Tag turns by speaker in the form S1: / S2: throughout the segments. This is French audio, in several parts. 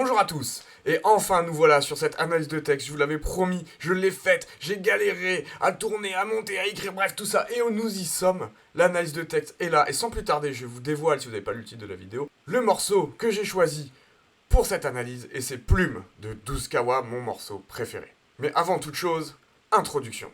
S1: Bonjour à tous. Et enfin nous voilà sur cette analyse de texte, je vous l'avais promis, je l'ai faite, j'ai galéré à tourner, à monter, à écrire, bref tout ça, et nous y sommes. L'analyse de texte est là, et sans plus tarder, je vous dévoile, si vous n'avez pas lu le titre de la vidéo, le morceau que j'ai choisi pour cette analyse, et c'est Plume de Douskawa, mon morceau préféré. Mais avant toute chose, introduction.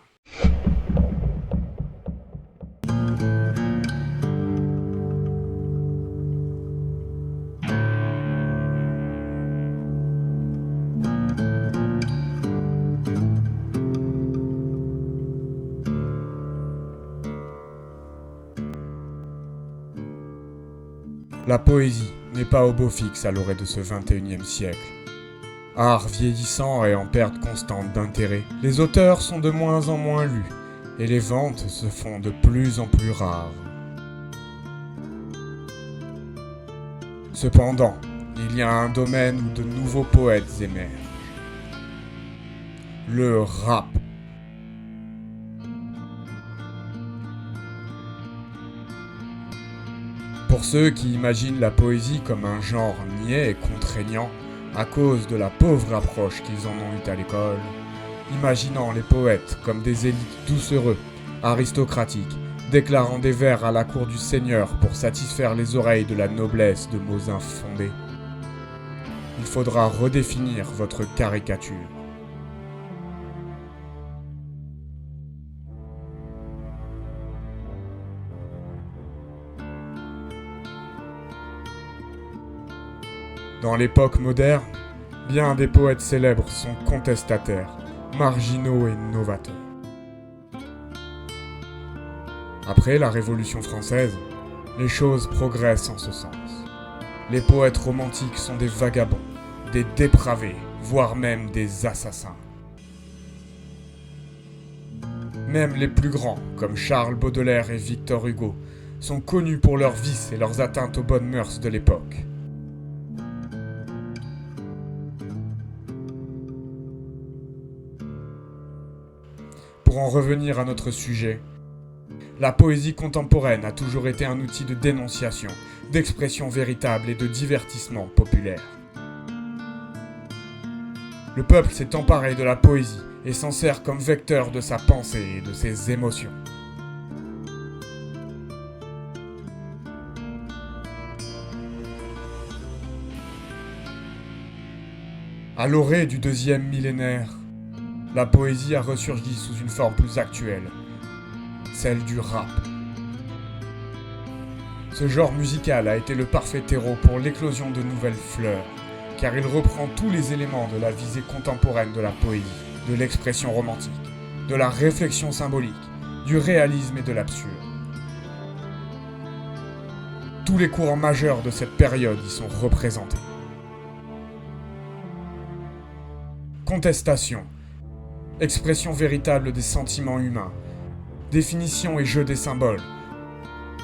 S2: La poésie n'est pas au beau fixe à l'orée de ce XXIe siècle. Art vieillissant et en perte constante d'intérêt, les auteurs sont de moins en moins lus et les ventes se font de plus en plus rares. Cependant, il y a un domaine où de nouveaux poètes émergent. Le rap. Pour ceux qui imaginent la poésie comme un genre niais et contraignant à cause de la pauvre approche qu'ils en ont eue à l'école, imaginant les poètes comme des élites doucereux, aristocratiques, déclarant des vers à la cour du Seigneur pour satisfaire les oreilles de la noblesse de mots infondés, il faudra redéfinir votre caricature. Dans l'époque moderne, bien des poètes célèbres sont contestataires, marginaux et novateurs. Après la Révolution française, les choses progressent en ce sens. Les poètes romantiques sont des vagabonds, des dépravés, voire même des assassins. Même les plus grands, comme Charles Baudelaire et Victor Hugo, sont connus pour leurs vices et leurs atteintes aux bonnes mœurs de l'époque. Pour en revenir à notre sujet, la poésie contemporaine a toujours été un outil de dénonciation, d'expression véritable et de divertissement populaire. Le peuple s'est emparé de la poésie et s'en sert comme vecteur de sa pensée et de ses émotions. À l'orée du deuxième millénaire, la poésie a ressurgi sous une forme plus actuelle, celle du rap. Ce genre musical a été le parfait terreau pour l'éclosion de nouvelles fleurs, car il reprend tous les éléments de la visée contemporaine de la poésie, de l'expression romantique, de la réflexion symbolique, du réalisme et de l'absurde. Tous les courants majeurs de cette période y sont représentés. Contestation, expression véritable des sentiments humains, définition et jeu des symboles.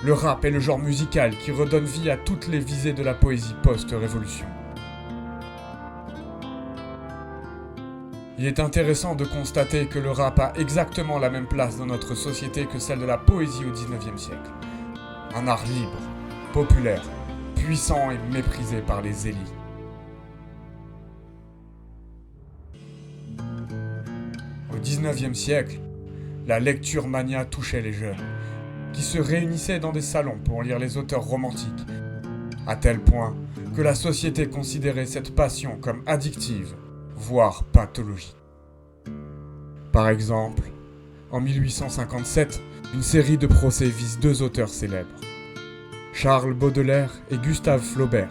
S2: Le rap est le genre musical qui redonne vie à toutes les visées de la poésie post-révolution. Il est intéressant de constater que le rap a exactement la même place dans notre société que celle de la poésie au XIXe siècle. Un art libre, populaire, puissant et méprisé par les élites. Au XIXe siècle, la lecture mania touchait les jeunes, qui se réunissaient dans des salons pour lire les auteurs romantiques, à tel point que la société considérait cette passion comme addictive, voire pathologique. Par exemple, en 1857, une série de procès vise deux auteurs célèbres. Charles Baudelaire et Gustave Flaubert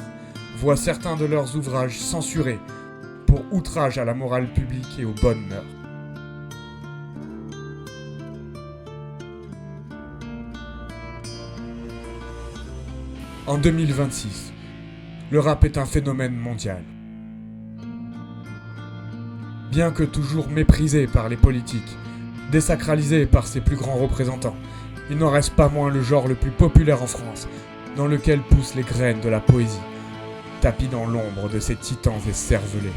S2: voient certains de leurs ouvrages censurés pour outrage à la morale publique et aux bonnes mœurs. En 2026, le rap est un phénomène mondial. Bien que toujours méprisé par les politiques, désacralisé par ses plus grands représentants, il n'en reste pas moins le genre le plus populaire en France, dans lequel poussent les graines de la poésie, tapis dans l'ombre de ces titans écervelés.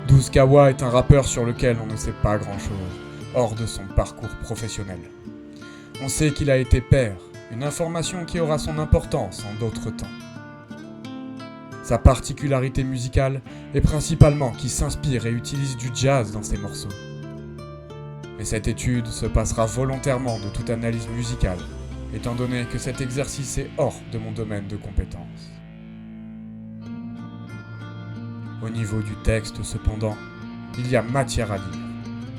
S2: Douskawa est un rappeur sur lequel on ne sait pas grand-chose, hors de son parcours professionnel. On sait qu'il a été père Une information qui aura son importance en d'autres temps. Sa particularité musicale est principalement qu'il s'inspire et utilise du jazz dans ses morceaux. Mais cette étude se passera volontairement de toute analyse musicale, étant donné que cet exercice est hors de mon domaine de compétence. Au niveau du texte, cependant, il y a matière à dire.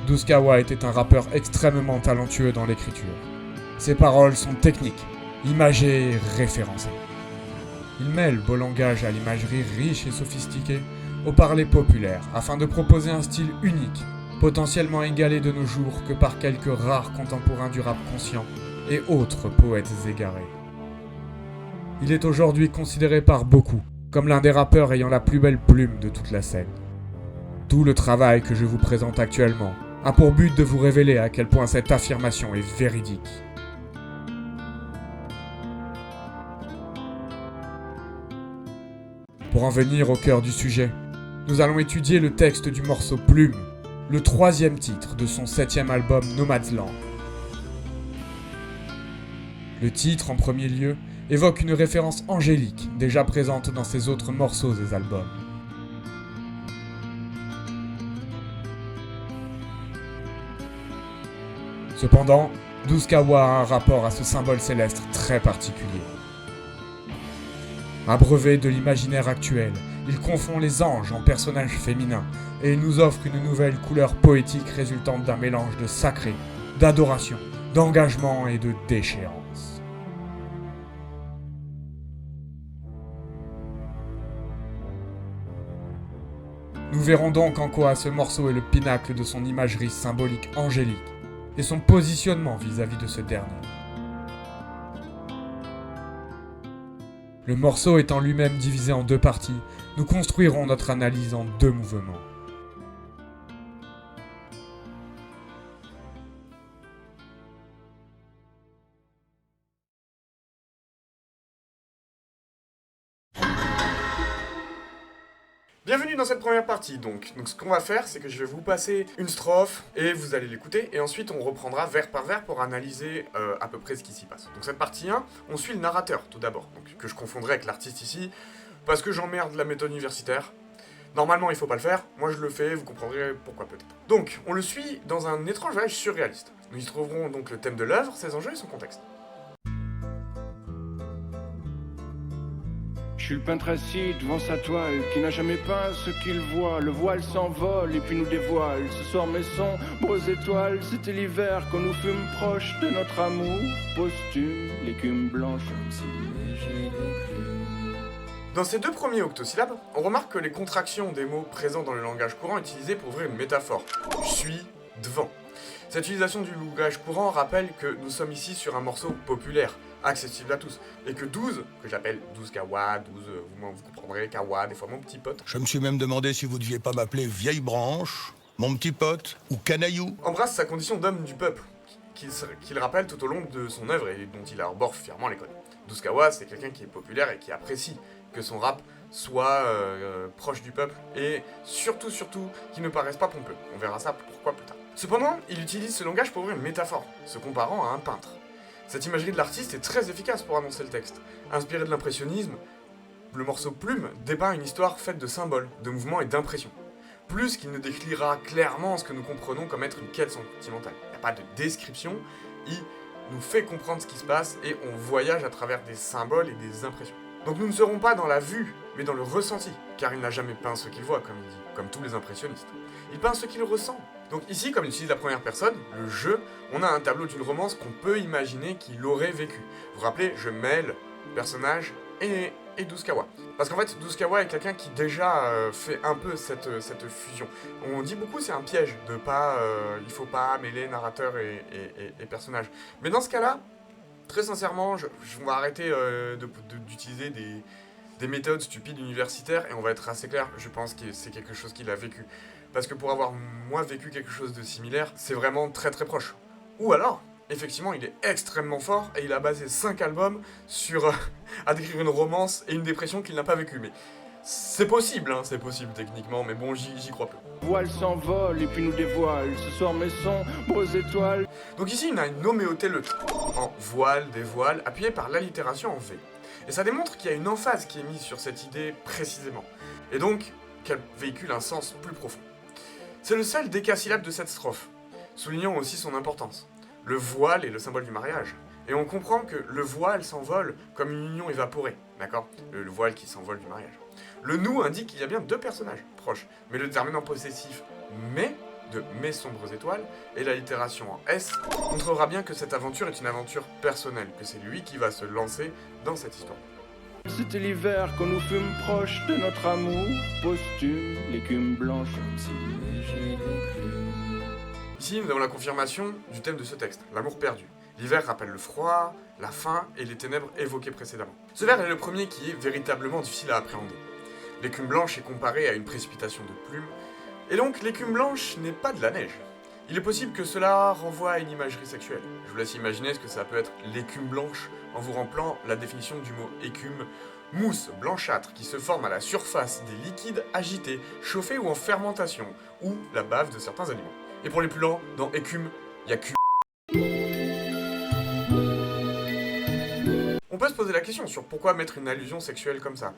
S2: Douskawa était un rappeur extrêmement talentueux dans l'écriture. Ses paroles sont techniques, imagées et référencées. Il mêle beau langage à l'imagerie riche et sophistiquée au parler populaire afin de proposer un style unique, potentiellement égalé de nos jours que par quelques rares contemporains du rap conscient et autres poètes égarés. Il est aujourd'hui considéré par beaucoup comme l'un des rappeurs ayant la plus belle plume de toute la scène. Tout le travail que je vous présente actuellement a pour but de vous révéler à quel point cette affirmation est véridique. Pour en venir au cœur du sujet, nous allons étudier le texte du morceau Plume, le 3e titre de son 7e album Nomadland. Le titre, en premier lieu, évoque une référence angélique déjà présente dans ses autres morceaux et albums. Cependant, Douskawa a un rapport à ce symbole céleste très particulier. Abreuvé de l'imaginaire actuel, il confond les anges en personnages féminins et il nous offre une nouvelle couleur poétique résultante d'un mélange de sacré, d'adoration, d'engagement et de déchéance. Nous verrons donc en quoi ce morceau est le pinacle de son imagerie symbolique angélique et son positionnement vis-à-vis de ce dernier. Le morceau étant lui-même divisé en 2 parties, nous construirons notre analyse en 2 mouvements.
S1: Bienvenue dans cette première partie donc ce qu'on va faire c'est que je vais vous passer une strophe et vous allez l'écouter et ensuite on reprendra vers par vers pour analyser à peu près ce qui s'y passe. Donc cette partie 1, on suit le narrateur tout d'abord, donc que je confondrai avec l'artiste ici, parce que j'emmerde la méthode universitaire. Normalement il faut pas le faire, moi je le fais, vous comprendrez pourquoi peut-être. Donc on le suit dans un étrange voyage surréaliste. Nous y trouverons donc le thème de l'œuvre, ses enjeux et son contexte.
S3: Je suis le peintre assis devant sa toile qui n'a jamais peint ce qu'il voit. Le voile s'envole et puis nous dévoile. Ce soir mes sombres étoiles, c'était l'hiver quand nous fûmes proches de notre amour posthume, l'écume blanche comme si léger des plumes.
S1: Dans ces 2 premiers octosyllabes, on remarque que les contractions des mots présents dans le langage courant utilisés pour ouvrir une métaphore. Je suis devant. Cette utilisation du langage courant rappelle que nous sommes ici sur un morceau populaire, accessible à tous, et que 12, que j'appelle 12 Kawa, 12, vous comprendrez, Kawa, des fois mon petit pote.
S4: Je me suis même demandé si vous deviez pas m'appeler vieille branche, mon petit pote ou canaillou.
S1: Embrasse sa condition d'homme du peuple, qu'il rappelle tout au long de son œuvre et dont il arbore fièrement l'école. 12 Kawa, c'est quelqu'un qui est populaire et qui apprécie que son rap soit proche du peuple et surtout qui ne paraisse pas pompeux. On verra ça pourquoi plus tard. Cependant, il utilise ce langage pour ouvrir une métaphore, se comparant à un peintre. Cette imagerie de l'artiste est très efficace pour annoncer le texte. Inspiré de l'impressionnisme, le morceau Plume dépeint une histoire faite de symboles, de mouvements et d'impressions. Plus qu'il ne décrira clairement ce que nous comprenons comme être une quête sentimentale. Il n'y a pas de description, il nous fait comprendre ce qui se passe et on voyage à travers des symboles et des impressions. Donc nous ne serons pas dans la vue, mais dans le ressenti, car il n'a jamais peint ce qu'il voit, comme il dit, comme tous les impressionnistes. Il peint ce qu'il ressent. Donc ici, comme il utilise la première personne, le jeu, on a un tableau d'une romance qu'on peut imaginer qu'il aurait vécu. Vous vous rappelez, je mêle personnage et Douskawa. Parce qu'en fait, Douskawa est quelqu'un qui déjà fait un peu cette fusion. On dit beaucoup c'est un piège de pas, il faut pas mêler narrateur et personnage. Mais dans ce cas-là, très sincèrement, je vais arrêter d'utiliser des méthodes stupides universitaires et on va être assez clair, je pense que c'est quelque chose qu'il a vécu. Parce que pour avoir moi vécu quelque chose de similaire, c'est vraiment très très proche. Ou alors, effectivement, il est extrêmement fort et il a basé 5 albums sur à décrire une romance et une dépression qu'il n'a pas vécue. Mais C'est possible, hein, c'est possible techniquement, mais bon, j'y crois peu.
S3: Voile s'envole et puis nous dévoile ce soir mes sombres étoiles.
S1: Donc ici, on a une homéoté neutre, en voile, dévoile, appuyée par l'allitération en V. Et ça démontre qu'il y a une emphase qui est mise sur cette idée précisément, et donc qu'elle véhicule un sens plus profond. C'est le seul décasyllabe de cette strophe, soulignant aussi son importance. Le voile est le symbole du mariage, et on comprend que le voile s'envole comme une union évaporée, d'accord ? Le voile qui s'envole du mariage. Le nous indique qu'il y a bien deux personnages proches, mais le déterminant possessif « mais » de « mes sombres étoiles » et l'allitération en S montrera bien que cette aventure est une aventure personnelle, que c'est lui qui va se lancer dans cette histoire.
S3: C'était l'hiver quand nous fûmes proches de notre amour posthume, l'écume blanche.
S1: Ici, nous avons la confirmation du thème de ce texte, l'amour perdu. L'hiver rappelle le froid, la faim et les ténèbres évoquées précédemment. Ce vers est le premier qui est véritablement difficile à appréhender. L'écume blanche est comparée à une précipitation de plumes, et donc l'écume blanche n'est pas de la neige. Il est possible que cela renvoie à une imagerie sexuelle. Je vous laisse imaginer ce que ça peut être l'écume blanche en vous rappelant la définition du mot écume, mousse blanchâtre qui se forme à la surface des liquides agités, chauffés ou en fermentation, ou la bave de certains animaux. Et pour les plus lents, dans écume, il y a cul. On peut se poser la question sur pourquoi mettre une allusion sexuelle comme ça.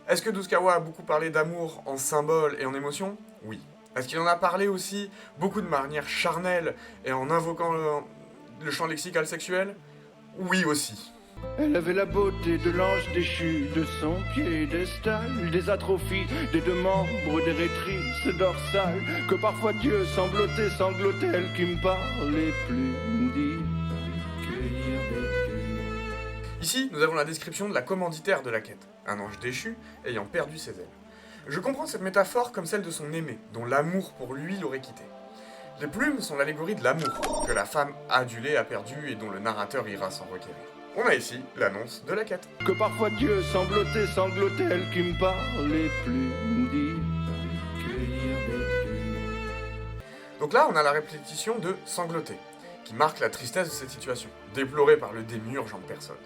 S1: Est-ce que Douskawa a beaucoup parlé d'amour en symbole et en émotion ? Oui. Est-ce qu'il en a parlé aussi beaucoup de manière charnelle et en invoquant le champ lexical sexuel ? Oui aussi.
S3: Elle avait la beauté de l'ange déchu, de son piédestal, des atrophies, des deux membres, des rétrices dorsales, que parfois Dieu sanglotait, elle qui me parlait plus, me dit cueillir des plumes.
S1: Ici, nous avons la description de la commanditaire de la quête, un ange déchu ayant perdu ses ailes. Je comprends cette métaphore comme celle de son aimé, dont l'amour pour lui l'aurait quitté. Les plumes sont l'allégorie de l'amour, que la femme adulée a perdu et dont le narrateur ira s'en requérir. On a ici l'annonce de la quête.
S3: Que parfois Dieu sanglotait, elle qui me parlait plus, me dit cueillir des plumes.
S1: Donc là, on a la répétition de sangloter, qui marque la tristesse de cette situation, déplorée par le démiurge en personne.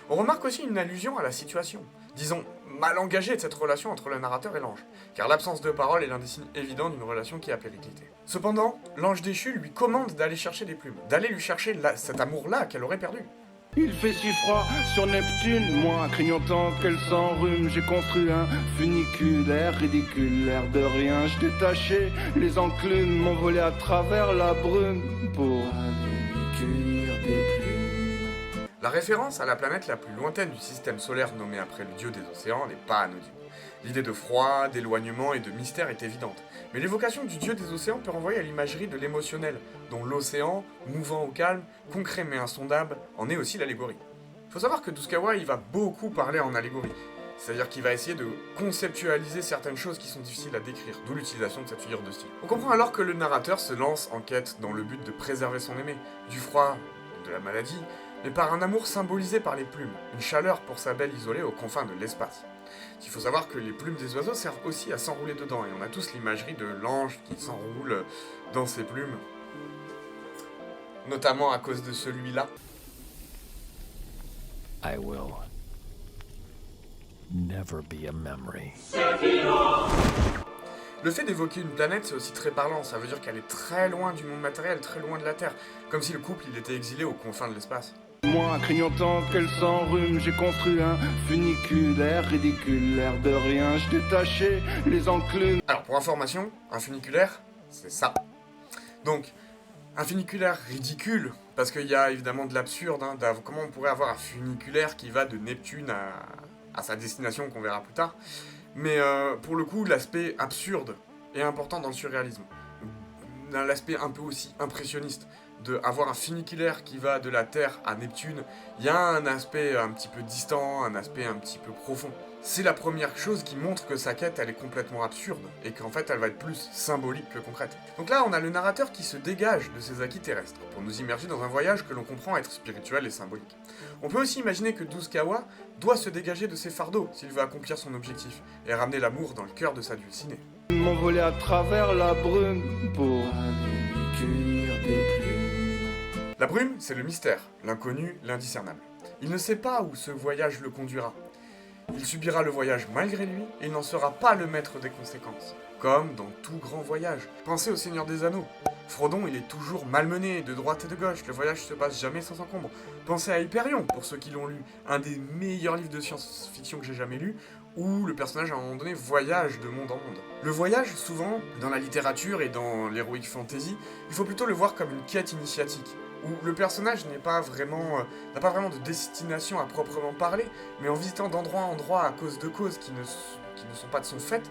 S1: On remarque aussi une allusion à la situation, disons mal engagée de cette relation entre le narrateur et l'ange, car l'absence de parole est l'un des signes évidents d'une relation qui a périclité. Cependant, l'ange déchu lui commande d'aller chercher des plumes, d'aller lui chercher cet amour-là qu'elle aurait perdu.
S3: Il fait si froid sur Neptune, moi craignant tant qu'elle s'enrhume, j'ai construit un funiculaire ridicule, l'air de rien, je détachais les enclumes, m'envolais à travers la brume pour aller cueillir des plumes.
S1: La référence à la planète la plus lointaine du système solaire nommée après le dieu des océans n'est pas anodine. L'idée de froid, d'éloignement et de mystère est évidente, mais l'évocation du dieu des océans peut renvoyer à l'imagerie de l'émotionnel, dont l'océan, mouvant au calme, concret mais insondable, en est aussi l'allégorie. Faut savoir que Douskawa il va beaucoup parler en allégorie, c'est-à-dire qu'il va essayer de conceptualiser certaines choses qui sont difficiles à décrire, d'où l'utilisation de cette figure de style. On comprend alors que le narrateur se lance en quête dans le but de préserver son aimé, du froid, de la maladie, mais par un amour symbolisé par les plumes, une chaleur pour sa belle isolée aux confins de l'espace. Il faut savoir que les plumes des oiseaux servent aussi à s'enrouler dedans, et on a tous l'imagerie de l'ange qui s'enroule dans ses plumes, notamment à cause de celui-là.
S5: I will never be a memory.
S1: Le fait d'évoquer une planète, c'est aussi très parlant, ça veut dire qu'elle est très loin du monde matériel, très loin de la Terre, comme si le couple il était exilé aux confins de l'espace.
S3: Moi, craignant tant qu'elle s'enrhume, j'ai construit un funiculaire ridicule, l'air de rien, je détachais les enclumes.
S1: Alors, pour information, un funiculaire, c'est ça. Donc, un funiculaire ridicule, parce qu'il y a évidemment de l'absurde, hein, comment on pourrait avoir un funiculaire qui va de Neptune à sa destination qu'on verra plus tard. Mais pour le coup, l'aspect absurde est important dans le surréalisme. L'aspect un peu aussi impressionniste. D'avoir un funiculaire qui va de la Terre à Neptune, il y a un aspect un petit peu distant, un aspect un petit peu profond. C'est la première chose qui montre que sa quête, elle est complètement absurde, et qu'en fait, elle va être plus symbolique que concrète. Donc là, on a le narrateur qui se dégage de ses acquis terrestres, pour nous immerger dans un voyage que l'on comprend être spirituel et symbolique. On peut aussi imaginer que Douskawa doit se dégager de ses fardeaux s'il veut accomplir son objectif, et ramener l'amour dans le cœur de sa dulcinée.
S3: M'envoler à travers la brume pour aller cueillir des plumes.
S1: La brume, c'est le mystère, l'inconnu, l'indiscernable. Il ne sait pas où ce voyage le conduira. Il subira le voyage malgré lui, et il n'en sera pas le maître des conséquences. Comme dans tout grand voyage. Pensez au Seigneur des Anneaux. Frodon, il est toujours malmené, de droite et de gauche, le voyage se passe jamais sans encombre. Pensez à Hyperion, pour ceux qui l'ont lu, un des meilleurs livres de science-fiction que j'ai jamais lu, où le personnage à un moment donné voyage de monde en monde. Le voyage, souvent, dans la littérature et dans l'heroic fantasy, il faut plutôt le voir comme une quête initiatique, où le personnage n'a pas vraiment de destination à proprement parler, mais en visitant d'endroit en endroit à cause de causes qui ne sont pas de son fait,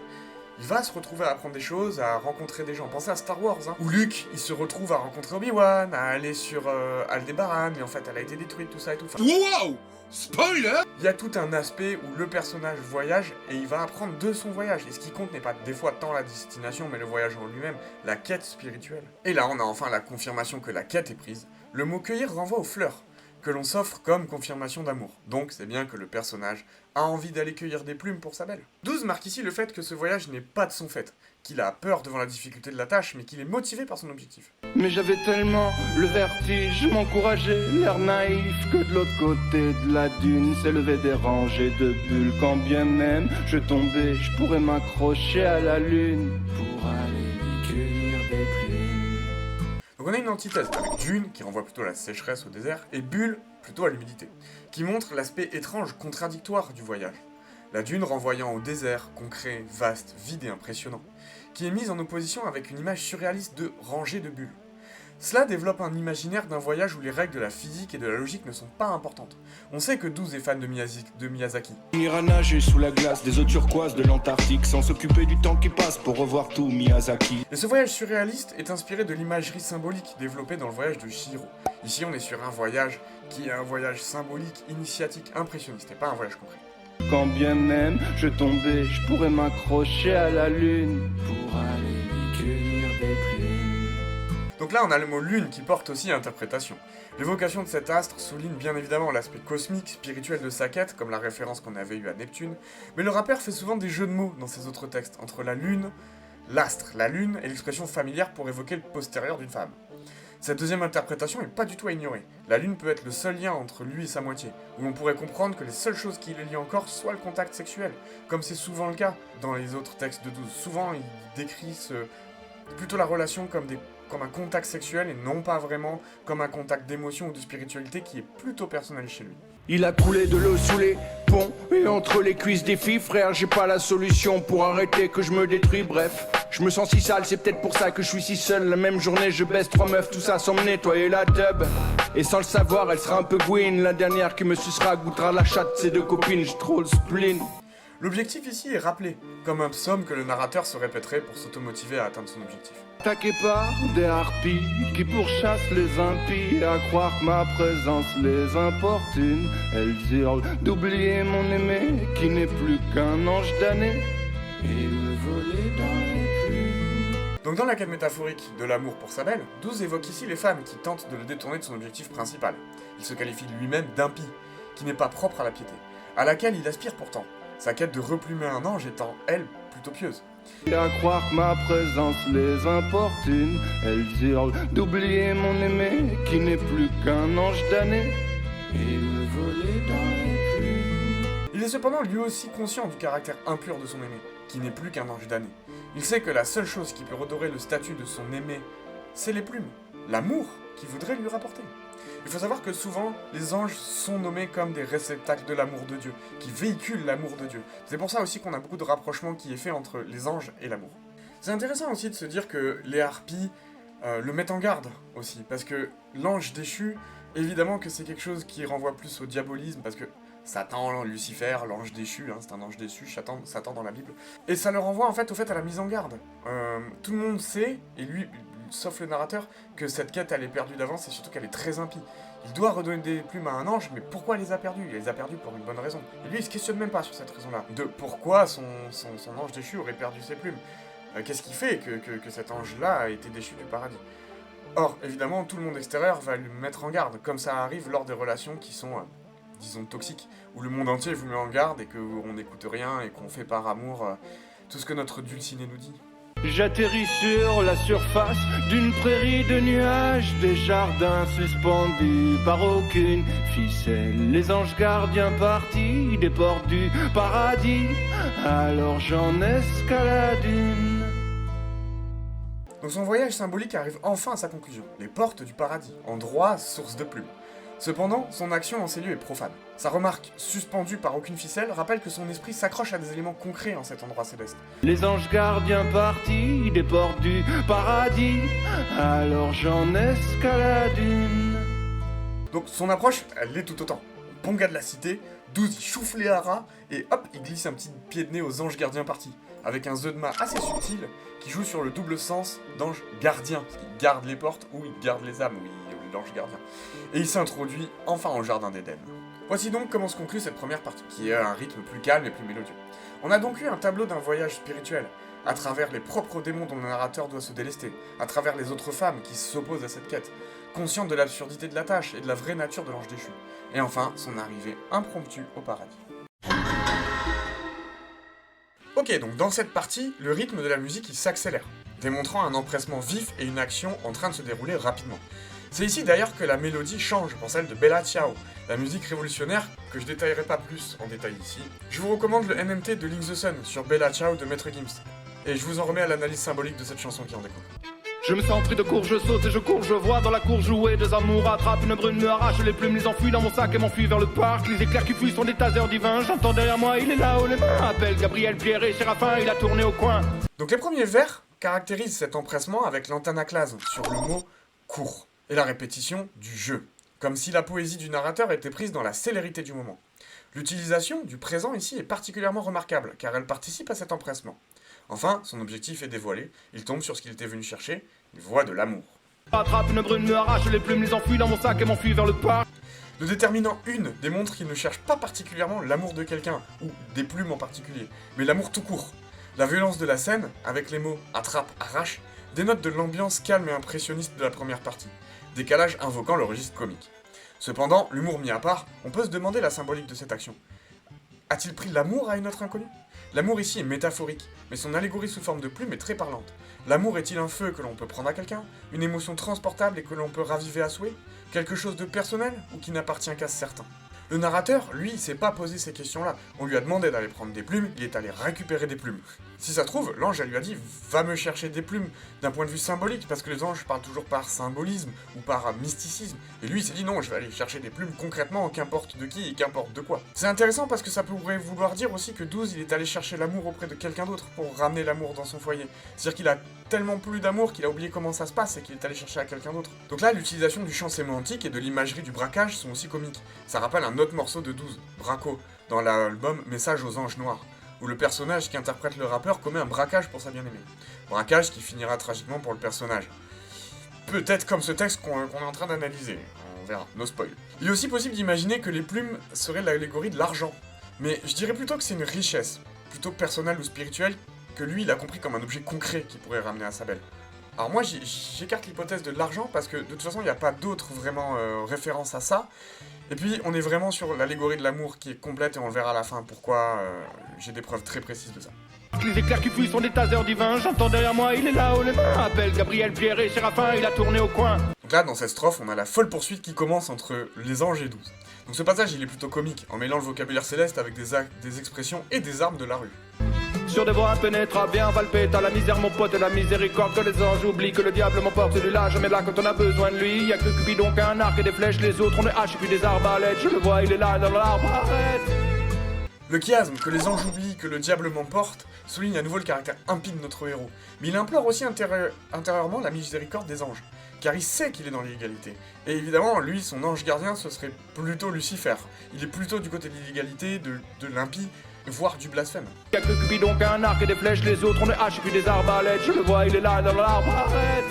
S1: il va se retrouver à apprendre des choses, à rencontrer des gens. Pensez à Star Wars, où Luke, il se retrouve à rencontrer Obi-Wan, à aller sur Aldebaran, mais en fait, elle a été détruite, tout ça et tout. Enfin,
S6: Wow! Spoiler!
S1: il y a tout un aspect où le personnage voyage et il va apprendre de son voyage. Et ce qui compte n'est pas des fois tant la destination, mais le voyage en lui-même, la quête spirituelle. Et là, on a enfin la confirmation que la quête est prise. Le mot cueillir renvoie aux fleurs, que l'on s'offre comme confirmation d'amour. Donc c'est bien que le personnage a envie d'aller cueillir des plumes pour sa belle. 12 marque ici le fait que ce voyage n'est pas de son fait, qu'il a peur devant la difficulté de la tâche, mais qu'il est motivé par son objectif.
S3: Mais j'avais tellement le vertige, m'encourageait l'air naïf, que de l'autre côté de la dune s'élevaient des rangées de bulles. Quand bien même je tombais, je pourrais m'accrocher à la lune pour aller cueillir des plumes.
S1: Donc on a une antithèse avec dune, qui renvoie plutôt à la sécheresse au désert, et bulle, plutôt à l'humidité, qui montre l'aspect étrange, contradictoire du voyage. La dune renvoyant au désert, concret, vaste, vide et impressionnant, qui est mise en opposition avec une image surréaliste de rangée de bulles. Cela développe un imaginaire d'un voyage où les règles de la physique et de la logique ne sont pas importantes. On sait que 12 est fan de Miyazaki.
S3: On ira nager sous la glace des eaux turquoises de l'Antarctique sans s'occuper du temps qui passe pour revoir tout Miyazaki.
S1: Et ce voyage surréaliste est inspiré de l'imagerie symbolique développée dans le voyage de Chihiro. Ici on est sur un voyage qui est un voyage symbolique, initiatique, impressionniste, et pas un voyage concret.
S3: Quand bien même je tombais, je pourrais m'accrocher à la lune pour aller cueillir des plumes.
S1: Donc là on a le mot lune qui porte aussi à interprétation. L'évocation de cet astre souligne bien évidemment l'aspect cosmique, spirituel de sa quête, comme la référence qu'on avait eue à Neptune, mais le rappeur fait souvent des jeux de mots dans ses autres textes, entre la lune, l'astre, la lune et l'expression familière pour évoquer le postérieur d'une femme. Cette deuxième interprétation est pas du tout à ignorer. La lune peut être le seul lien entre lui et sa moitié, où l'on pourrait comprendre que les seules choses qui les lient encore soient le contact sexuel, comme c'est souvent le cas dans les autres textes de 12. Souvent il décrit plutôt la relation comme un contact sexuel et non pas vraiment comme un contact d'émotion ou de spiritualité qui est plutôt personnel chez lui.
S3: Il a coulé de l'eau sous les ponts et entre les cuisses des filles, frère, j'ai pas la solution pour arrêter que je me détruis, bref. Je me sens si sale, c'est peut-être pour ça que je suis si seul. La même journée, je baisse 3 meufs, tout ça sans me nettoyer la tub. Et sans le savoir, elle sera un peu gouine. La dernière qui me sucera goûtera la chatte de ses 2 copines, j'ai trop le spleen.
S1: L'objectif ici est rappelé, comme un psaume que le narrateur se répéterait pour s'automotiver à atteindre son objectif.
S3: Attaqué par des harpies qui pourchassent les impies, à croire que ma présence les importune. Elles hurlent d'oublier mon aimé qui n'est plus qu'un ange damné et me voler dans les plumes.
S1: Donc dans la quête métaphorique de l'amour pour sa belle, 12 évoque ici les femmes qui tentent de le détourner de son objectif principal. Il se qualifie lui-même d'impie, qui n'est pas propre à la piété, à laquelle il aspire pourtant, sa quête de replumer un ange étant, elle, plutôt pieuse.
S3: Et à croire que ma présence les importune, elles hurlent d'oublier mon aimé qui n'est plus qu'un ange damné et me voler dans les plumes.
S1: Il est cependant lui aussi conscient du caractère impur de son aimé, qui n'est plus qu'un ange damné. Il sait que la seule chose qui peut redorer le statut de son aimé, c'est les plumes, l'amour qu'il voudrait lui rapporter. Il faut savoir que souvent, les anges sont nommés comme des réceptacles de l'amour de Dieu, qui véhiculent l'amour de Dieu. C'est pour ça aussi qu'on a beaucoup de rapprochements qui est fait entre les anges et l'amour. C'est intéressant aussi de se dire que les harpies le mettent en garde aussi, parce que l'ange déchu, évidemment que c'est quelque chose qui renvoie plus au diabolisme, parce que Satan, Lucifer, l'ange déchu, c'est un ange déchu, Satan dans la Bible. Et ça le renvoie en fait au fait à la mise en garde. Tout le monde sait, et lui, sauf le narrateur, que cette quête elle est perdue d'avance et surtout qu'elle est très impie. Il doit redonner des plumes à un ange, mais pourquoi il les a perdues? Il les a perdues pour une bonne raison. Et lui il se questionne même pas sur cette raison-là, de pourquoi son ange déchu aurait perdu ses plumes. Qu'est-ce qui fait que cet ange-là a été déchu du paradis? Or, évidemment, tout le monde extérieur va lui mettre en garde, comme ça arrive lors des relations qui sont, disons, toxiques, où le monde entier vous met en garde et qu'on n'écoute rien et qu'on fait par amour tout ce que notre dulciné nous dit.
S3: J'atterris sur la surface d'une prairie de nuages, des jardins suspendus par aucune ficelle. Les anges gardiens partis des portes du paradis, alors j'en escalade une.
S1: Donc son voyage symbolique arrive enfin à sa conclusion, les portes du paradis, endroit source de plumes. Cependant, son action en ces lieux est profane. Sa remarque, suspendue par aucune ficelle, rappelle que son esprit s'accroche à des éléments concrets en cet endroit céleste.
S3: Les anges gardiens partis des portes du paradis, alors j'en escalade une.
S1: Donc son approche, elle l'est tout autant. Bon gars de la cité, 12 il chouffe les haras, et hop, il glisse un petit pied de nez aux anges gardiens partis, avec un jeu de main assez subtil qui joue sur le double sens d'ange gardien, parce qu'il garde les portes ou il garde les âmes, oui, l'ange gardien. Et il s'introduit enfin au jardin d'Éden. Voici donc comment se conclut cette première partie, qui est un rythme plus calme et plus mélodieux. On a donc eu un tableau d'un voyage spirituel, à travers les propres démons dont le narrateur doit se délester, à travers les autres femmes qui s'opposent à cette quête, conscientes de l'absurdité de la tâche et de la vraie nature de l'ange déchu. Et enfin, son arrivée impromptue au paradis. Ok, donc dans cette partie, le rythme de la musique il s'accélère, démontrant un empressement vif et une action en train de se dérouler rapidement. C'est ici d'ailleurs que la mélodie change pour celle de Bella Ciao, la musique révolutionnaire que je détaillerai pas plus en détail ici. Je vous recommande le NMT de Link the Sun sur Bella Ciao de Maître Gims, et je vous en remets à l'analyse symbolique de cette chanson qui en découle.
S3: Je me sens pris de court, je saute et je cours, je vois dans la cour jouer deux amours, attrape une brune, me arrache les plumes, les enfuis dans mon sac et m'enfuis vers le parc. Les éclairs qui fuient sont des tasers divins, j'entends derrière moi, il est là haut les mains, appelle Gabriel, Pierre et Séraphin, il a tourné au coin.
S1: Donc les premiers vers caractérisent cet empressement avec l'antanaclase sur le mot court, et la répétition du jeu, comme si la poésie du narrateur était prise dans la célérité du moment. L'utilisation du présent ici est particulièrement remarquable, car elle participe à cet empressement. Enfin, son objectif est dévoilé, il tombe sur ce qu'il était venu chercher, il voit de l'amour.
S3: Attrape une brune, me arrache les plumes, les enfuis dans mon sac et m'enfuis vers le parc.
S1: Le déterminant une démontre qu'il ne cherche pas particulièrement l'amour de quelqu'un, ou des plumes en particulier, mais l'amour tout court. La violence de la scène, avec les mots attrape, arrache, dénote de l'ambiance calme et impressionniste de la première partie, décalage invoquant le registre comique. Cependant, l'humour mis à part, on peut se demander la symbolique de cette action. A-t-il pris l'amour à une autre inconnue ? L'amour ici est métaphorique, mais son allégorie sous forme de plume est très parlante. L'amour est-il un feu que l'on peut prendre à quelqu'un ? Une émotion transportable et que l'on peut raviver à souhait ? Quelque chose de personnel ou qui n'appartient qu'à certains ? Le narrateur, lui, s'est pas posé ces questions-là. On lui a demandé d'aller prendre des plumes, il est allé récupérer des plumes. Si ça se trouve, l'ange, elle lui a dit « Va me chercher des plumes » d'un point de vue symbolique, parce que les anges parlent toujours par symbolisme ou par mysticisme. Et lui, il s'est dit « Non, je vais aller chercher des plumes concrètement, qu'importe de qui et qu'importe de quoi ». C'est intéressant parce que ça pourrait vouloir dire aussi que 12, il est allé chercher l'amour auprès de quelqu'un d'autre pour ramener l'amour dans son foyer. C'est-à-dire qu'il a tellement plus d'amour qu'il a oublié comment ça se passe et qu'il est allé chercher à quelqu'un d'autre. Donc là, l'utilisation du chant sémantique et de l'imagerie du braquage sont aussi comiques. Ça rappelle un autre morceau de 12, Braco, dans l'album Message aux anges noirs, où le personnage qui interprète le rappeur commet un braquage pour sa bien-aimée. Braquage qui finira tragiquement pour le personnage. Peut-être comme ce texte qu'on est en train d'analyser, on verra, no spoil. Il est aussi possible d'imaginer que les plumes seraient l'allégorie de l'argent, mais je dirais plutôt que c'est une richesse, plutôt personnelle ou spirituelle, que lui il a compris comme un objet concret qui pourrait ramener à sa belle. Alors moi j'écarte l'hypothèse de l'argent parce que de toute façon il n'y a pas d'autres vraiment références à ça. Et puis on est vraiment sur l'allégorie de l'amour qui est complète et on le verra à la fin pourquoi j'ai des preuves très précises de ça.
S3: Les éclairs qui fuient sont des tasers divins, j'entends derrière moi, il est là haut les mains, appelle Gabriel, Pierre et Séraphin, il a tourné au coin.
S1: Donc là dans cette strophe on a la folle poursuite qui commence entre les anges et 12. Donc ce passage il est plutôt comique en mêlant le vocabulaire céleste avec des expressions et des armes de la rue.
S3: Sur des voies impénétrables, bien valpées, t'as la misère mon pote et la miséricorde que les anges oublient, que le diable m'emporte celui-là, jamais là quand on a besoin de lui. Y'a que Cupidon qui a un arc et des flèches, les autres ont des haches et puis des arbalètes, je le vois, il est là dans l'arbre, arrête.
S1: Le chiasme, que les anges oublient, que le diable m'emporte, souligne à nouveau le caractère impie de notre héros. Mais il implore aussi intérieurement la miséricorde des anges, car il sait qu'il est dans l'illégalité. Et évidemment, lui, son ange gardien, ce serait plutôt Lucifer. Il est plutôt du côté de l'illégalité, de l'impie, voire du blasphème.
S3: Y'a que Cupidon qui a un arc et des flèches, les autres ont des haches et puis des arbalètes, je le vois, il est là dans l'arbre, arrête.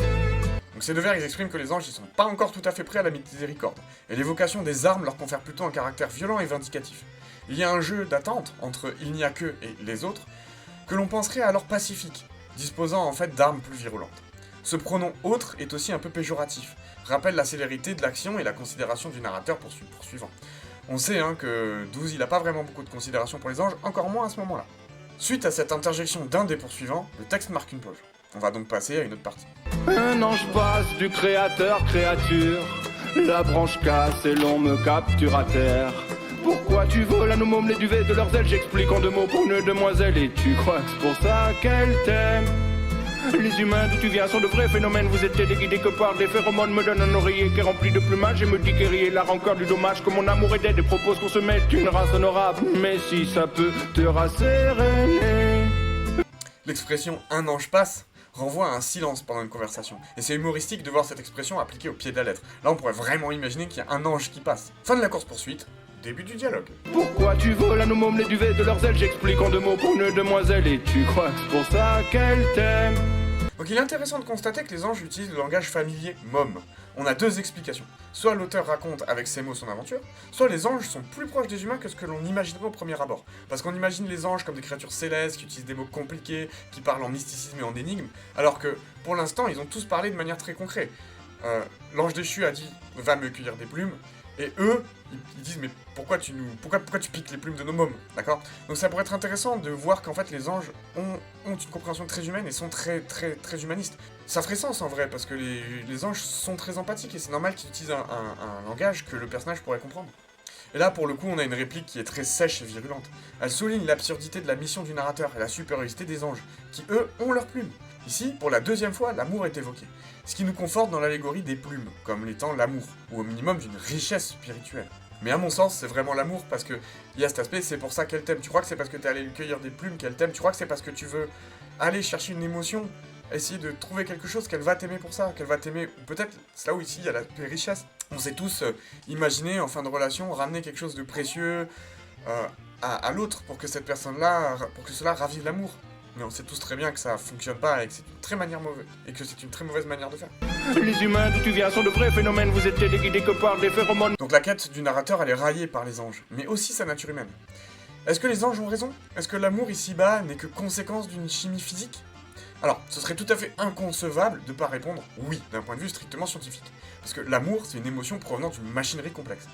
S1: Donc ces deux vers, ils expriment que les anges, ils sont pas encore tout à fait prêts à la miséricorde, et l'évocation des armes leur confère plutôt un caractère violent et vindicatif. Il y a un jeu d'attente entre il n'y a que et les autres, que l'on penserait alors pacifique, disposant en fait d'armes plus virulentes. Ce pronom autre est aussi un peu péjoratif, rappelle la célérité de l'action et la considération du narrateur poursuivant. On sait que 12 il a pas vraiment beaucoup de considération pour les anges, encore moins à ce moment-là. Suite à cette interjection d'un des poursuivants, le texte marque une pause. On va donc passer à une autre partie.
S3: Un ange passe du créateur créature. La branche casse et l'on me capture à terre. Pourquoi tu voles à nos mômes les duvets de leurs ailes? J'explique en 2 mots pour une demoiselle. Et tu crois que c'est pour ça qu'elle t'aime? Les humains d'où tu viens sont de vrais phénomènes. Vous êtes téléguidés que par des phéromones. Me donne un oreiller qui est rempli de plumage et me dit qu'ériller la rancœur du dommage. Que mon amour est dead et propose qu'on se mette une race honorable. Mais si ça peut te rasséréner.
S1: L'expression « un ange passe » renvoie à un silence pendant une conversation. Et c'est humoristique de voir cette expression appliquée au pied de la lettre. Là, on pourrait vraiment imaginer qu'il y a un ange qui passe. Fin de la course-poursuite, début du dialogue.
S3: Pourquoi tu voles à nos mômes les duvets de leurs ailes? J'explique en 2 mots pour une demoiselle. Et tu crois que c'est pour ça qu'elle t'aime?
S1: Donc il est intéressant de constater que les anges utilisent le langage familier môme. On a 2 explications. Soit l'auteur raconte avec ces mots son aventure, soit les anges sont plus proches des humains que ce que l'on imaginerait au premier abord. Parce qu'on imagine les anges comme des créatures célestes qui utilisent des mots compliqués, qui parlent en mysticisme et en énigmes, alors que pour l'instant ils ont tous parlé de manière très concrète. L'ange déchu a dit « va me cueillir des plumes », et eux, ils disent « mais pourquoi tu piques les plumes de nos mômes ?» D'accord? Donc ça pourrait être intéressant de voir qu'en fait les anges ont une compréhension très humaine et sont très humanistes. Ça ferait sens en vrai, parce que les anges sont très empathiques et c'est normal qu'ils utilisent un langage que le personnage pourrait comprendre. Et là, pour le coup, on a une réplique qui est très sèche et virulente. Elle souligne l'absurdité de la mission du narrateur et la supériorité des anges, qui eux ont leurs plumes. Ici, pour la 2e fois, l'amour est évoqué, ce qui nous conforte dans l'allégorie des plumes, comme l'étant l'amour, ou au minimum d'une richesse spirituelle. Mais à mon sens, c'est vraiment l'amour, parce que il y a cet aspect, c'est pour ça qu'elle t'aime. Tu crois que c'est parce que t'es allé lui cueillir des plumes qu'elle t'aime? Tu crois que c'est parce que tu veux aller chercher une émotion, essayer de trouver quelque chose qu'elle va t'aimer pour ça, qu'elle va t'aimer, ou peut-être, c'est là où ici il y a la richesse. On s'est tous imaginé en fin de relation ramener quelque chose de précieux à l'autre pour que cette personne-là, pour que cela ravive l'amour. Mais on sait tous très bien que ça fonctionne pas et que c'est une très mauvaise manière de faire.
S3: Les humains d'où tu viens sont de vrais phénomènes. Vous êtes téléguidés que par des phéromones.
S1: Donc la quête du narrateur, elle est raillée par les anges, mais aussi sa nature humaine. Est-ce que les anges ont raison? Est-ce que l'amour ici-bas n'est que conséquence d'une chimie physique? Alors, ce serait tout à fait inconcevable de ne pas répondre oui, d'un point de vue strictement scientifique. Parce que l'amour, c'est une émotion provenant d'une machinerie complexe.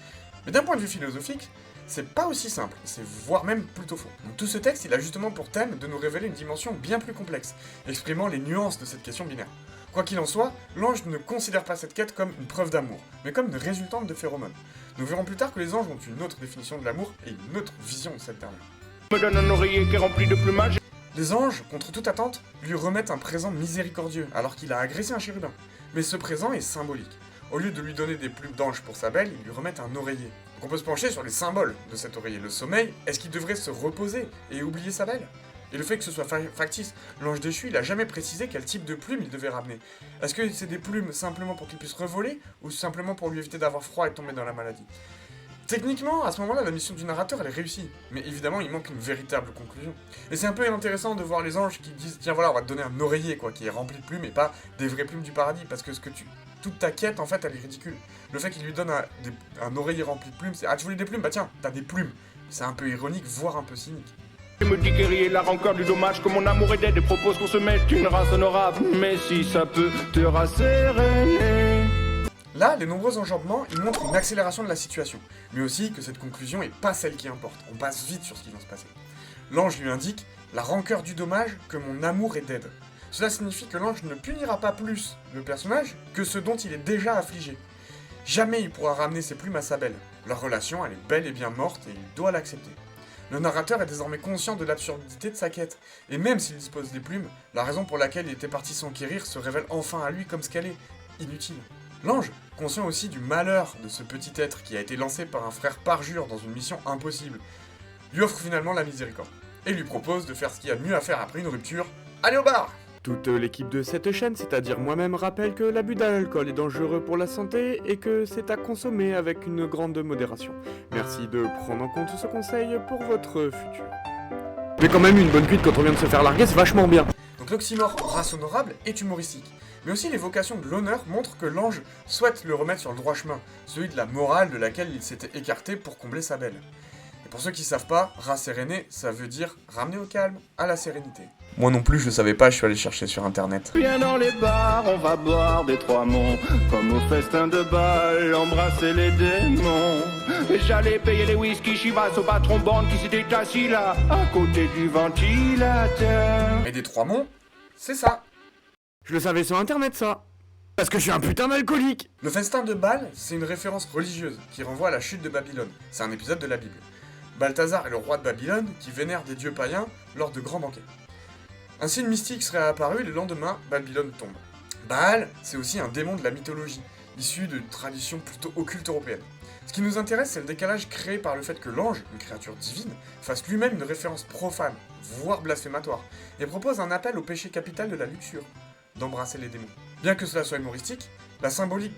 S1: Mais d'un point de vue philosophique, c'est pas aussi simple, c'est voire même plutôt faux. Donc tout ce texte, il a justement pour thème de nous révéler une dimension bien plus complexe, exprimant les nuances de cette question binaire. Quoi qu'il en soit, l'ange ne considère pas cette quête comme une preuve d'amour, mais comme une résultante de phéromones. Nous verrons plus tard que les anges ont une autre définition de l'amour et une autre vision de cette dernière.
S3: Me donne un oreiller qui est rempli de plumage.
S1: Les anges, contre toute attente, lui remettent un présent miséricordieux, alors qu'il a agressé un chérubin. Mais ce présent est symbolique. Au lieu de lui donner des plumes d'ange pour sa belle, ils lui remettent un oreiller. Donc on peut se pencher sur les symboles de cet oreiller. Le sommeil, est-ce qu'il devrait se reposer et oublier sa belle? Et le fait que ce soit factice, l'ange déchu, il a jamais précisé quel type de plumes il devait ramener. Est-ce que c'est des plumes simplement pour qu'il puisse revoler, ou simplement pour lui éviter d'avoir froid et de tomber dans la maladie? Techniquement, à ce moment-là, la mission du narrateur, elle est réussie. Mais évidemment, il manque une véritable conclusion. Et c'est un peu intéressant de voir les anges qui disent « Tiens, voilà, on va te donner un oreiller, quoi, qui est rempli de plumes, et pas des vraies plumes du paradis. » Parce que toute ta quête, en fait, elle est ridicule. Le fait qu'il lui donne un oreiller rempli de plumes, c'est « Ah, tu voulais des plumes? Bah tiens, t'as des plumes. » C'est un peu ironique, voire un peu cynique.
S3: Je me dis guérir la rancœur du dommage, que mon amour est dead et propose qu'on se mette une race honorable. Mais si ça peut te rasséréner.
S1: Là, les nombreux enjambements, ils montrent une accélération de la situation, mais aussi que cette conclusion est pas celle qui importe, on passe vite sur ce qui vient se passer. L'ange lui indique « la rancœur du dommage, que mon amour est dead ». Cela signifie que l'ange ne punira pas plus le personnage que ce dont il est déjà affligé. Jamais il pourra ramener ses plumes à sa belle. Leur relation, elle est bel et bien morte et il doit l'accepter. Le narrateur est désormais conscient de l'absurdité de sa quête, et même s'il dispose des plumes, la raison pour laquelle il était parti s'enquérir se révèle enfin à lui comme ce qu'elle est, inutile. L'ange, conscient aussi du malheur de ce petit être qui a été lancé par un frère parjure dans une mission impossible, lui offre finalement la miséricorde, et lui propose de faire ce qu'il y a de mieux à faire après une rupture, aller au bar! Toute l'équipe de cette chaîne, c'est-à-dire moi-même, rappelle que l'abus d'alcool est dangereux pour la santé et que c'est à consommer avec une grande modération. Merci de prendre en compte ce conseil pour votre futur. Mais quand même, une bonne cuite quand on vient de se faire larguer, c'est vachement bien. Donc l'oxymore race honorable est humoristique. Mais aussi l'évocation de l'honneur montre que l'ange souhaite le remettre sur le droit chemin, celui de la morale de laquelle il s'était écarté pour combler sa belle. Et pour ceux qui savent pas, rasséréner, ça veut dire ramener au calme, à la sérénité. Moi non plus, je savais pas, je suis allé chercher sur internet.
S3: Viens dans les bars, on va boire des trois monts, comme au festin de bal, embrasser les démons. Et j'allais payer les whisky Chivas au patron bande qui s'était assis là, à côté du ventilateur.
S1: Et des trois monts, c'est ça.
S3: Je le savais sur internet ça. Parce que je suis un putain d'alcoolique.
S2: Le festin de Baal, c'est une référence religieuse qui renvoie à la chute de Babylone. C'est un épisode de la Bible. Balthazar est le roi de Babylone qui vénère des dieux païens lors de grands banquets. Un signe mystique serait apparu et le lendemain, Babylone tombe. Baal, c'est aussi un démon de la mythologie, issu de traditions plutôt occultes européennes. Ce qui nous intéresse, c'est le décalage créé par le fait que l'ange, une créature divine, fasse lui-même une référence profane, voire blasphématoire, et propose un appel au péché capital de la luxure, d'embrasser les démons. Bien que cela soit humoristique, la symbolique...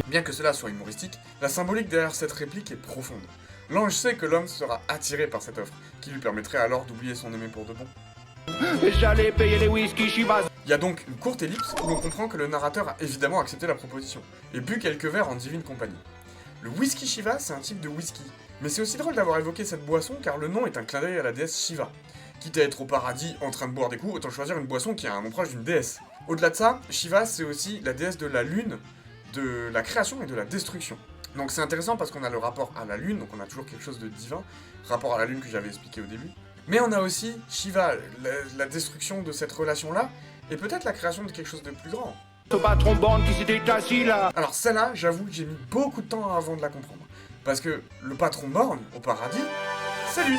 S2: Bien que cela soit humoristique, la symbolique derrière cette réplique est profonde. L'ange sait que l'homme sera attiré par cette offre, qui lui permettrait alors d'oublier son aimé pour de bon.
S3: J'allais payer les whisky Chivas.
S2: Il y a donc une courte ellipse où l'on comprend que le narrateur a évidemment accepté la proposition, et bu quelques verres en divine compagnie. Le whisky Shiva, c'est un type de whisky, mais c'est aussi drôle d'avoir évoqué cette boisson car le nom est un clin d'œil à la déesse Shiva. Quitte à être au paradis en train de boire des coups, autant choisir une boisson qui a un nom proche d'une déesse. Au-delà de ça, Shiva c'est aussi la déesse de la lune, de la création et de la destruction. Donc c'est intéressant parce qu'on a le rapport à la lune, donc on a toujours quelque chose de divin, rapport à la lune que j'avais expliqué au début. Mais on a aussi Shiva, la destruction de cette relation-là, et peut-être la création de quelque chose de plus grand.
S3: Ce patron borne qui s'était assis là.
S2: Alors celle-là, j'avoue que j'ai mis beaucoup de temps avant de la comprendre. Parce que le patron borne, au paradis, c'est lui.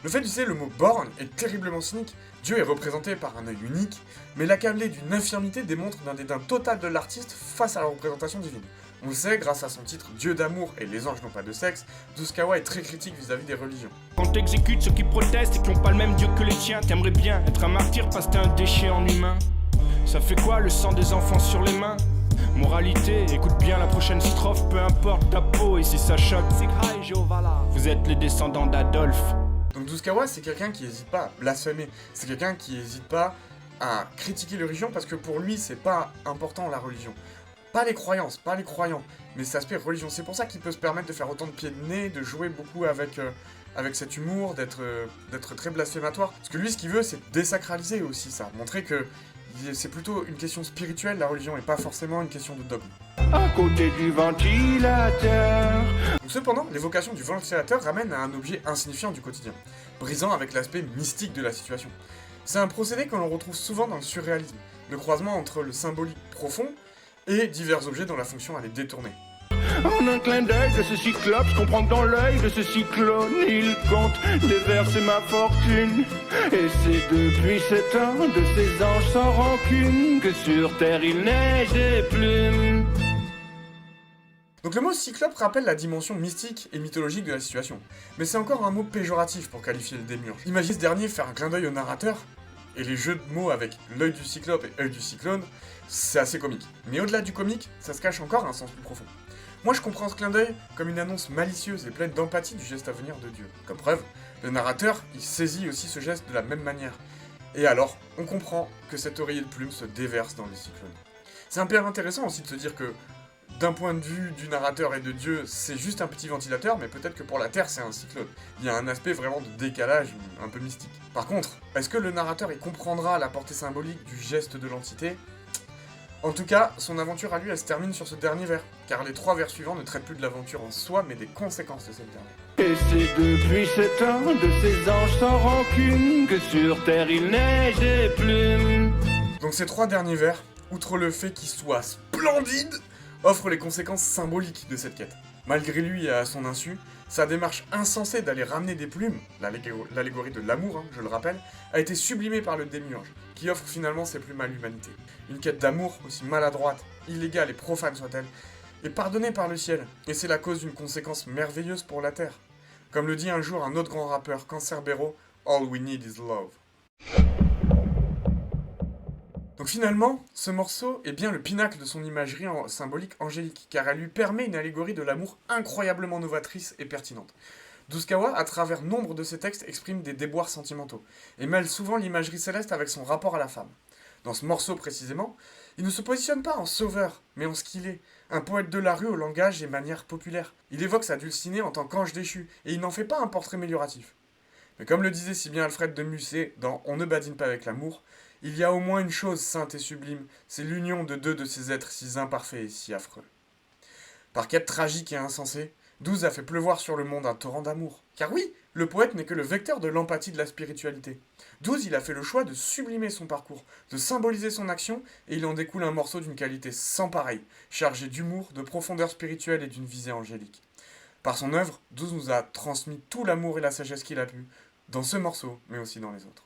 S2: Le fait d'utiliser le mot borne est terriblement cynique. Dieu est représenté par un œil unique, mais l'accabler d'une infirmité démontre d'un dédain total de l'artiste face à la représentation divine. On le sait, grâce à son titre Dieu d'amour et les anges n'ont pas de sexe, Duskawa est très critique vis-à-vis des religions.
S3: Quand t'exécutes ceux qui protestent et qui ont pas le même Dieu que les tiens, t'aimerais bien être un martyr parce que t'es un déchet en humain. Ça fait quoi le sang des enfants sur les mains? Moralité, écoute bien la prochaine strophe, peu importe ta peau et si ça choque, c'est Kraï Jéhovah. Vous êtes les descendants d'Adolphe.
S2: Donc Duskawa, c'est quelqu'un qui n'hésite pas à blasphémer, c'est quelqu'un qui n'hésite pas à critiquer les religions parce que pour lui, c'est pas important la religion. Pas les croyances, pas les croyants, mais cet aspect religion. C'est pour ça qu'il peut se permettre de faire autant de pieds de nez, de jouer beaucoup avec cet humour, d'être très blasphématoire. Parce que lui, ce qu'il veut, c'est désacraliser aussi ça, montrer que c'est plutôt une question spirituelle, la religion, et pas forcément une question de dogme.
S3: À côté du ventilateur.
S2: Donc, cependant, l'évocation du ventilateur ramène à un objet insignifiant du quotidien, brisant avec l'aspect mystique de la situation. C'est un procédé que l'on retrouve souvent dans le surréalisme, le croisement entre le symbolique profond et divers objets dont la fonction elle est détournée.
S3: En un clin d'œil de ce cyclope, je comprends que dans l'œil de ce cyclone, il compte déverser ma fortune. Et c'est depuis 7 ans de ces anges sans rancune que sur terre il neige des plumes.
S2: Donc le mot cyclope rappelle la dimension mystique et mythologique de la situation, mais c'est encore un mot péjoratif pour qualifier le démiurge. Imaginez ce dernier faire un clin d'œil au narrateur, et les jeux de mots avec l'œil du cyclope et œil du cyclone, c'est assez comique. Mais au-delà du comique, ça se cache encore un sens plus profond. Moi je comprends ce clin d'œil comme une annonce malicieuse et pleine d'empathie du geste à venir de Dieu. Comme preuve, le narrateur, il saisit aussi ce geste de la même manière. Et alors, on comprend que cet oreiller de plume se déverse dans les cyclones. C'est un peu intéressant aussi de se dire que, d'un point de vue du narrateur et de Dieu, c'est juste un petit ventilateur, mais peut-être que pour la Terre, c'est un cyclone. Il y a un aspect vraiment de décalage un peu mystique. Par contre, est-ce que le narrateur il comprendra la portée symbolique du geste de l'entité ? En tout cas, son aventure à lui, elle se termine sur ce dernier vers, car les 3 vers suivants ne traitent plus de l'aventure en soi, mais des conséquences de cette dernière.
S3: Et c'est depuis 7 ans de ces anges sans rancune que sur terre il neige des plumes.
S2: Donc ces 3 derniers vers, outre le fait qu'ils soient splendides, offrent les conséquences symboliques de cette quête. Malgré lui et à son insu, sa démarche insensée d'aller ramener des plumes, l'allégorie de l'amour, je le rappelle, a été sublimée par le démiurge, qui offre finalement ses plumes à l'humanité. Une quête d'amour, aussi maladroite, illégale et profane soit-elle, est pardonnée par le ciel, et c'est la cause d'une conséquence merveilleuse pour la Terre. Comme le dit un jour un autre grand rappeur, Cancerbero, All we need is love. Donc finalement, ce morceau est bien le pinacle de son imagerie symbolique angélique, car elle lui permet une allégorie de l'amour incroyablement novatrice et pertinente. Duskawa, à travers nombre de ses textes, exprime des déboires sentimentaux, et mêle souvent l'imagerie céleste avec son rapport à la femme. Dans ce morceau précisément, il ne se positionne pas en sauveur, mais en ce qu'il est, un poète de la rue au langage et manière populaire. Il évoque sa Dulcinée en tant qu'ange déchu, et il n'en fait pas un portrait amélioratif. Mais comme le disait si bien Alfred de Musset dans On ne badine pas avec l'amour, il y a au moins une chose sainte et sublime, c'est l'union de 2 de ces êtres si imparfaits et si affreux. Par quête tragique et insensée, 12 a fait pleuvoir sur le monde un torrent d'amour. Car oui, le poète n'est que le vecteur de l'empathie de la spiritualité. 12, il a fait le choix de sublimer son parcours, de symboliser son action, et il en découle un morceau d'une qualité sans pareille, chargé d'humour, de profondeur spirituelle et d'une visée angélique. Par son œuvre, 12 nous a transmis tout l'amour et la sagesse qu'il a pu, dans ce morceau, mais aussi dans les autres.